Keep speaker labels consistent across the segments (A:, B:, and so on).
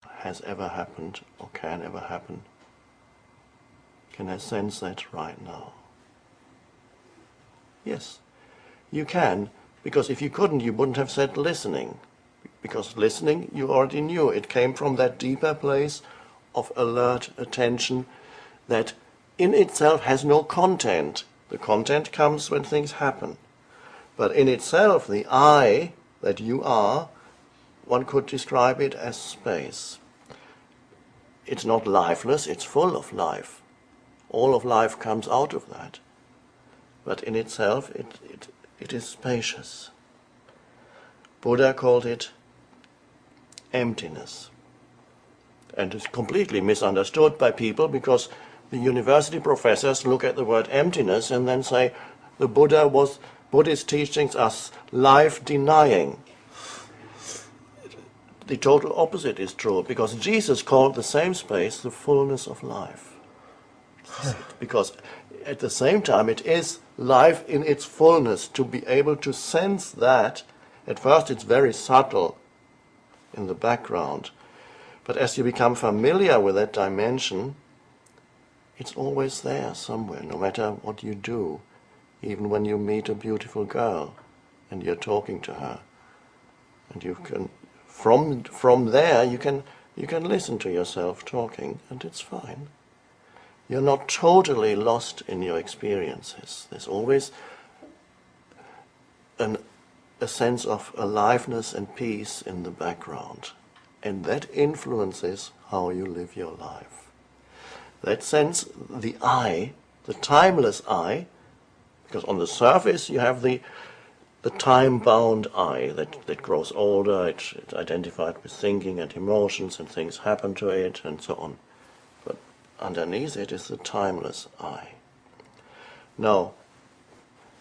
A: has ever happened or can ever happen. Can I sense that right now? Yes, you can, because if you couldn't, you wouldn't have said listening. Because listening, you already knew. It came from that deeper place of alert attention that in itself has no content. The content comes when things happen. But in itself, the I that you are, one could describe it as space. It's not lifeless, it's full of life. All of life comes out of that. But in itself, it is spacious. Buddha called it emptiness. And it's completely misunderstood by people because the university professors look at the word emptiness and then say the Buddhist teachings are life-denying. The total opposite is true, because Jesus called the same space the fullness of life. Because at the same time it is life in its fullness. To be able to sense that, at first it's very subtle in the background, but as you become familiar with that dimension, it's always there somewhere, no matter what you do. Even when you meet a beautiful girl and you're talking to her, and you can from there you can listen to yourself talking, and it's fine. You're not totally lost in your experiences. There's always a sense of aliveness and peace in the background, and that influences how you live your life. That sense, the I, the timeless I, because on the surface you have the time-bound I that grows older, it's identified with thinking and emotions, and things happen to it and so on. But underneath it is the timeless I. Now,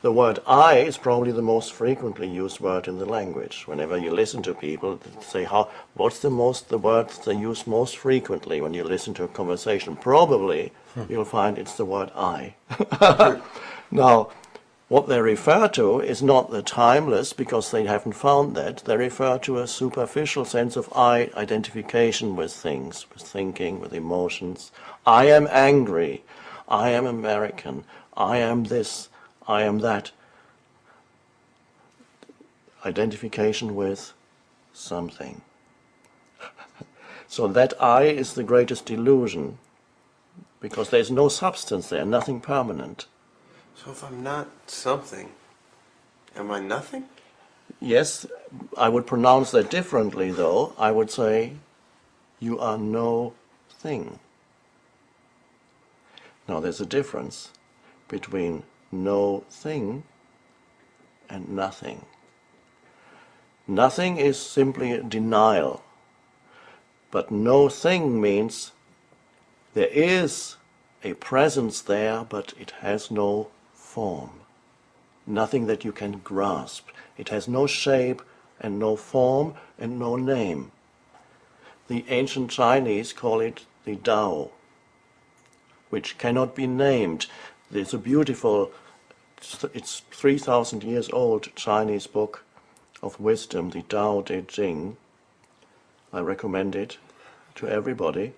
A: the word I is probably the most frequently used word in the language. Whenever you listen to people, they say, what's the words they use most frequently when you listen to a conversation? Probably you'll find it's the word I. Now, what they refer to is not the timeless, because they haven't found that. They refer to a superficial sense of I identification with things, with thinking, with emotions. I am angry. I am American. I am this. I am that. Identification with something. So that I is the greatest delusion, because there's no substance there, nothing permanent.
B: So if I'm not something, am I nothing?
A: Yes, I would pronounce that differently, though. I would say, you are no thing. Now, there's a difference between no thing and nothing. Nothing is simply a denial, but no thing means there is a presence there, but it has no form. Nothing that you can grasp. It has no shape and no form and no name. The ancient Chinese call it the Tao, which cannot be named. There's a beautiful, it's 3,000 years old Chinese book of wisdom, the Tao Te Ching. I recommend it to everybody.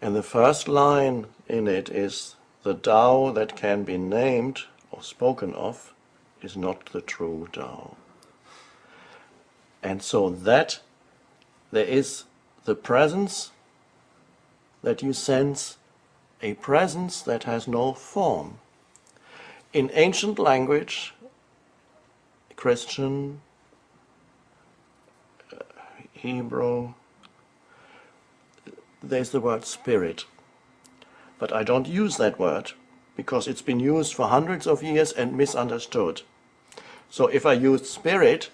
A: And the first line in it is, the Tao that can be named or spoken of is not the true Tao. And so that there is the presence that you sense, a presence that has no form. In ancient language, Christian, Hebrew, there's the word spirit. But I don't use that word because it's been used for hundreds of years and misunderstood. So if I used spirit,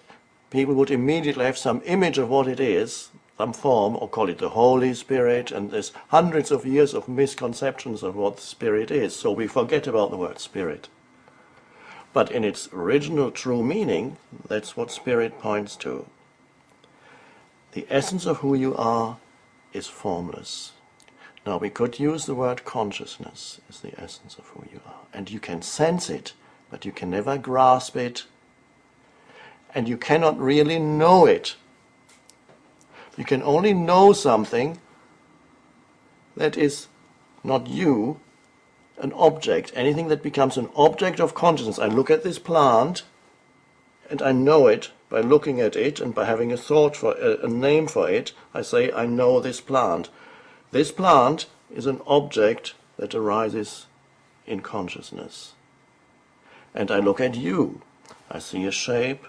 A: people would immediately have some image of what it is, some form, or call it the Holy Spirit, and there's hundreds of years of misconceptions of what spirit is, so we forget about the word spirit. But in its original true meaning, that's what spirit points to. The essence of who you are is formless. Now, we could use the word consciousness as the essence of who you are. And you can sense it, but you can never grasp it. And you cannot really know it. You can only know something that is not you, an object. Anything that becomes an object of consciousness. I look at this plant and I know it by looking at it and by having a thought for a name for it. I say, I know this plant. This plant is an object that arises in consciousness. And I look at you. I see a shape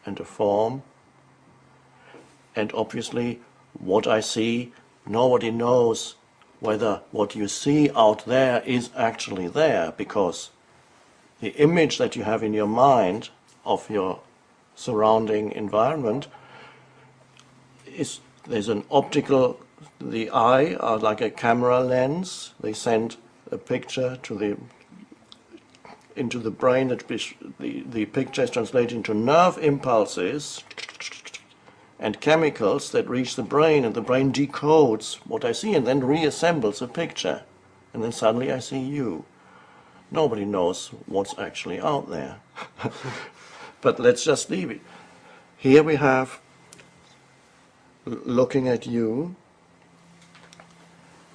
A: and a form. And obviously, what I see, nobody knows whether what you see out there is actually there, because the image that you have in your mind of your surrounding environment there's an optical, the eye are like a camera lens. They send a picture into the brain, that the picture is translated into nerve impulses and chemicals that reach the brain, and the brain decodes what I see and then reassembles a picture. And then suddenly I see you. Nobody knows what's actually out there. But let's just leave it. Here we have, looking at you,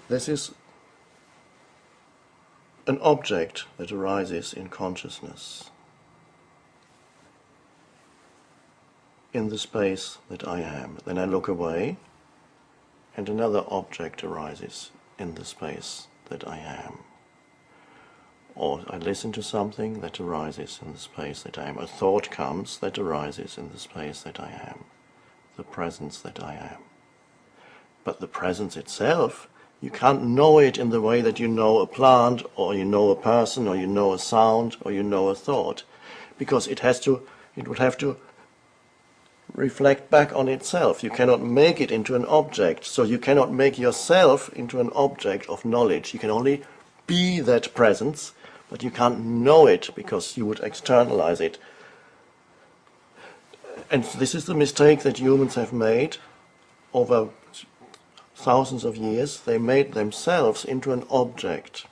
A: this is an object that arises in consciousness, in the space that I am. Then I look away, and another object arises in the space that I am. Or I listen to something that arises in the space that I am. A thought comes that arises in the space that I am. The presence that I am. But the presence itself, you can't know it in the way that you know a plant, or you know a person, or you know a sound, or you know a thought. Because it would have to reflect back on itself. You cannot make it into an object. So you cannot make yourself into an object of knowledge. You can only be that presence, but you can't know it because you would externalize it. And this is the mistake that humans have made over thousands of years. They made themselves into an object.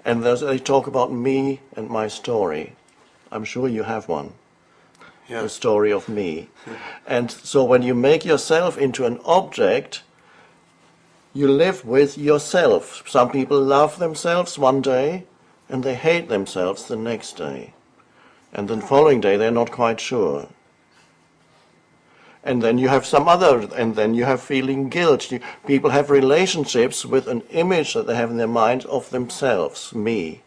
A: And they talk about me and my story. I'm sure you have one. Yeah. The story of me. And so when you make yourself into an object, you live with yourself. Some people love themselves one day and they hate themselves the next day. And the following day they're not quite sure. And then you have and then you have feeling guilt. People have relationships with an image that they have in their mind of themselves, me.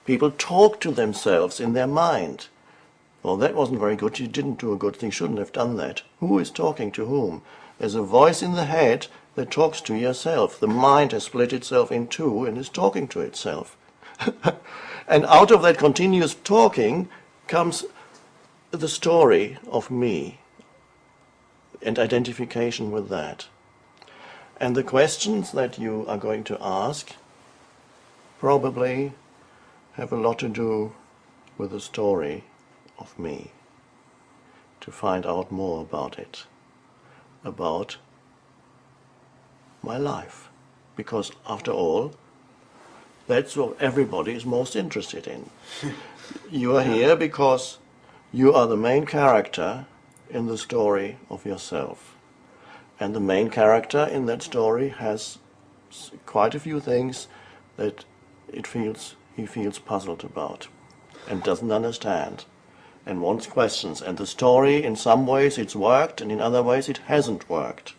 A: People talk to themselves in their mind. Well, that wasn't very good. You didn't do a good thing. Shouldn't have done that. Who is talking to whom? There's a voice in the head that talks to yourself. The mind has split itself in two and is talking to itself. And out of that continuous talking comes the story of me and identification with that. And the questions that you are going to ask probably have a lot to do with the story of me, to find out more about it, about my life. Because after all, that's what everybody is most interested in. You are here because you are the main character in the story of yourself. And the main character in that story has quite a few things that he feels puzzled about and doesn't understand and wants questions. And the story, in some ways it's worked and in other ways it hasn't worked.